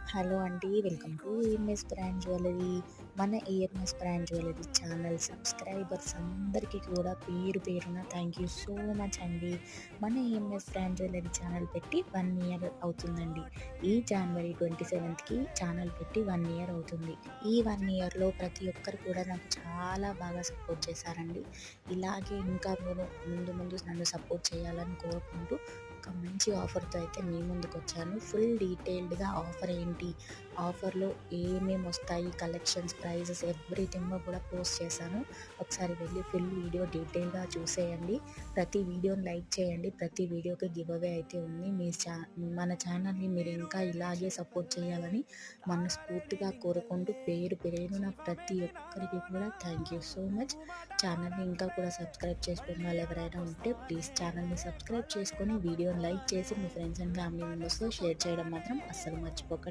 Hello అండి. Welcome to EMS brand jewellery. మన EMS brand jewellery channel subscribers అందరికీ కూడా పేరు పేరున థ్యాంక్ యూ సో మచ్ అండి. మన ఈఎంఎస్ బ్రాండ్ జ్యువెలరీ ఛానల్ పెట్టి 1 ఇయర్ అవుతుందండి. ఈ జనవరి 27కి ఛానల్ పెట్టి 1 ఇయర్ అవుతుంది. ఈ 1 ఇయర్‌లో ప్రతి ఒక్కరు కూడా నాకు చాలా బాగా సపోర్ట్ చేశారండి. ఇలాగే ఇంకా మీరు ముందు ముందు నన్ను సపోర్ట్ చేయాలని కోరుకుంటూ ఒక మంచి ఆఫర్‌తో అయితే మీ ముందుకొచ్చాను. ఫుల్ డీటెయిల్డ్‌గా ఆఫర్ ఏంటి, ఆఫర్‌లో ఏమేమొస్తాయి, కలెక్షన్స్, ప్రైజెస్ ఎవ్రీథింగ్ కూడా పోస్ట్ చేశాను. ఒకసారి వెళ్ళి ఫుల్ వీడియో డీటెయిల్‌గా చూసేయండి. ప్రతి వీడియోని లైక్ చేయండి. ప్రతి వీడియోకి గివ్ అవే అయితే ఉంది. మన ఛానల్‌ని మీరు ఇంకా ఇలాగే సపోర్ట్ చేయాలని మనస్ఫూర్తిగా కోరుకుంటూ పేరు పేరున ప్రతి ఒక్కరికి కూడా థ్యాంక్ యూ సో మచ్. ఛానల్‌ని ఇంకా కూడా సబ్స్క్రైబ్ చేసుకున్న వాళ్ళు ఎవరైనా ఉంటే ప్లీజ్ ఛానల్‌ని సబ్స్క్రైబ్ చేసుకొని వీడియోని లైక్ చేసి మీ ఫ్రెండ్స్ అండ్ ఫ్యామిలీ మెంబర్స్‌తో షేర్ చేయడం మాత్రం అస్సలు మర్చిపోకండి.